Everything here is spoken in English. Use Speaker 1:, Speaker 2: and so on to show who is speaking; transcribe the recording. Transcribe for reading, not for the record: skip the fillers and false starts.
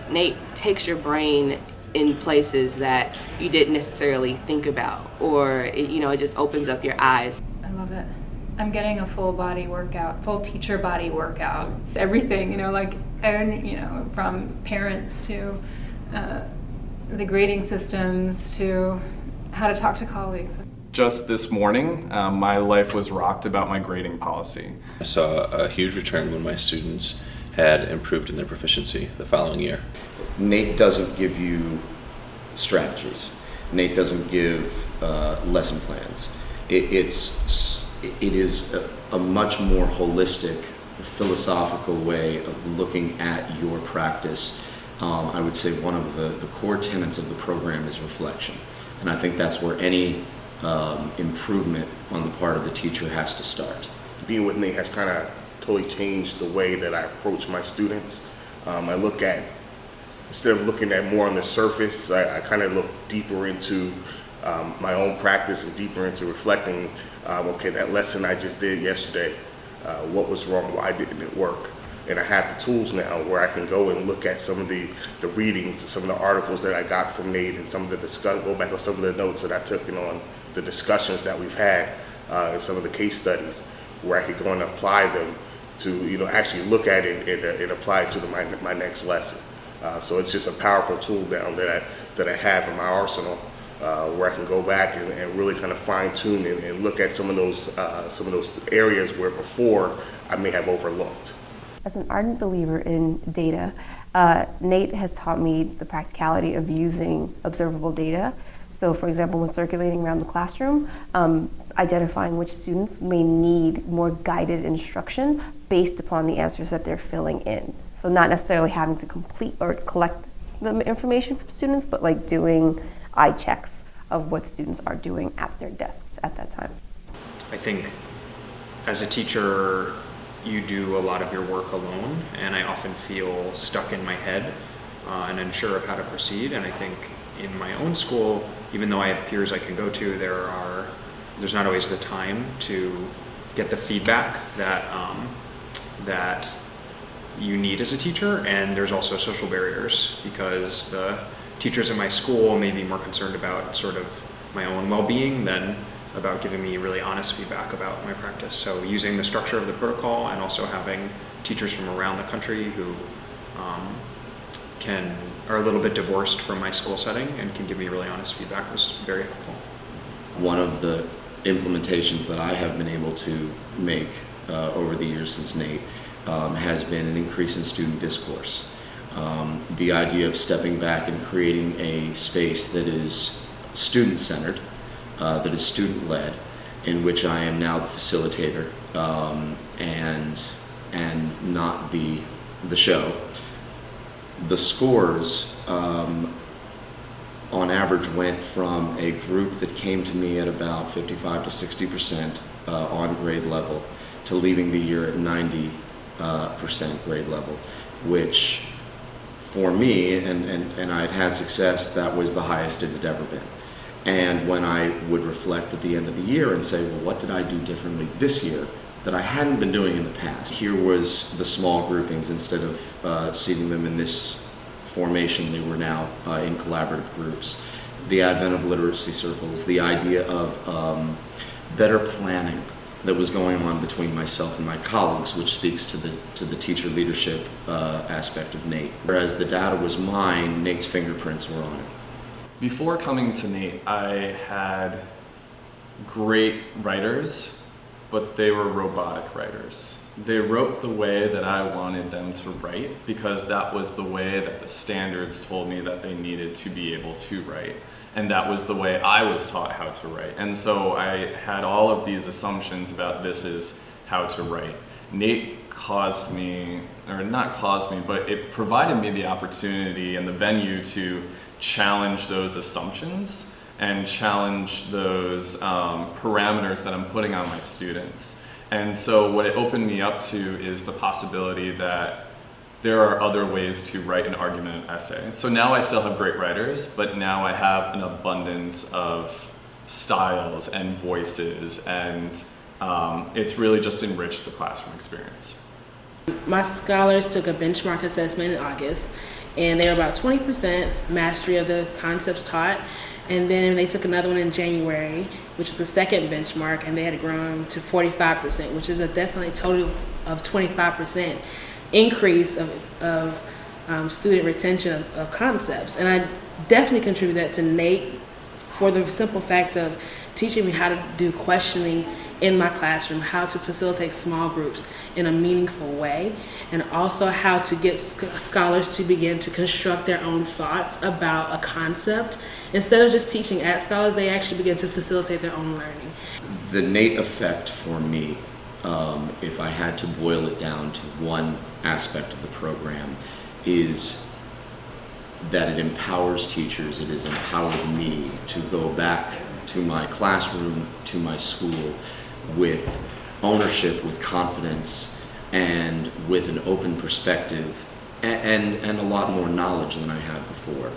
Speaker 1: NAATE takes your brain in places that you didn't necessarily think about, or it just opens up your eyes.
Speaker 2: I love it. I'm getting a full body workout, full teacher body workout. Everything, from parents to the grading systems to how to talk to colleagues.
Speaker 3: Just this morning, my life was rocked about my grading policy.
Speaker 4: I saw a huge return when my students had improved in their proficiency the following year.
Speaker 5: NAATE doesn't give you strategies. NAATE doesn't give lesson plans. It is a much more holistic, philosophical way of looking at your practice. I would say one of the core tenets of the program is reflection. And I think that's where any improvement on the part of the teacher has to start.
Speaker 6: Being with NAATE has kind of totally changed the way that I approach my students. I look at, instead of looking at more on the surface, I kind of look deeper into my own practice and deeper into reflecting, okay, that lesson I just did yesterday, what was wrong, why didn't it work? And I have the tools now where I can go and look at some of the readings, some of the articles that I got from NAATE, and some of the go back on some of the notes that I took and on the discussions that we've had, and some of the case studies, where I could go and apply them to actually look at it and apply it to my next lesson. So it's just a powerful tool now that I have in my arsenal, where I can go back and really kind of fine tune and look at some of those areas where before I may have overlooked.
Speaker 7: As an ardent believer in data, NAATE has taught me the practicality of using observable data. So for example, when circulating around the classroom, identifying which students may need more guided instruction based upon the answers that they're filling in. So not necessarily having to complete or collect the information from students, but like doing eye checks of what students are doing at their desks at that time.
Speaker 8: I think as a teacher, you do a lot of your work alone, and I often feel stuck in my head and unsure of how to proceed. And I think in my own school, even though I have peers I can go to, there's not always the time to get the feedback that you need as a teacher, and there's also social barriers because the teachers in my school may be more concerned about sort of my own well-being than about giving me really honest feedback about my practice. So using the structure of the protocol and also having teachers from around the country who are a little bit divorced from my school setting and can give me really honest feedback was very helpful.
Speaker 5: One of the implementations that I have been able to make over the years since NAATE has been an increase in student discourse. The idea of stepping back and creating a space that is student-centered, that is student-led, in which I am now the facilitator and not the show. The scores on average went from a group that came to me at about 55 to 60% on grade level to leaving the year at 90% grade level, which for me, and I'd had success, that was the highest it had ever been. And when I would reflect at the end of the year and say, well, what did I do differently this year that I hadn't been doing in the past? Here was the small groupings. Instead of seating them in this formation, they were now in collaborative groups. The advent of literacy circles, the idea of better planning that was going on between myself and my colleagues, which speaks to the teacher leadership aspect of NAATE. Whereas the data was mine, NAATE's fingerprints were on it.
Speaker 3: Before coming to NAATE, I had great writers, but they were robotic writers. They wrote the way that I wanted them to write because that was the way that the standards told me that they needed to be able to write. And that was the way I was taught how to write. And so I had all of these assumptions about this is how to write. NAATE caused me, or not caused me, but it provided me the opportunity and the venue to challenge those assumptions and challenge those parameters that I'm putting on my students. And so what it opened me up to is the possibility that there are other ways to write an argument essay. So now I still have great writers, but now I have an abundance of styles and voices, and it's really just enriched the classroom experience.
Speaker 9: My scholars took a benchmark assessment in August, and they were about 20% mastery of the concepts taught. And then they took another one in January, which was the second benchmark, and they had grown to 45%, which is a definitely total of 25% increase of student retention of concepts. And I definitely contribute that to NAATE for the simple fact of teaching me how to do questioning in my classroom, how to facilitate small groups in a meaningful way, and also how to get scholars to begin to construct their own thoughts about a concept. Instead of just teaching at scholars, they actually begin to facilitate their own learning.
Speaker 5: The NAATE effect for me, if I had to boil it down to one aspect of the program, is that it empowers teachers. It has empowered me to go back to my classroom, to my school, with ownership, with confidence, and with an open perspective, and a lot more knowledge than I had before.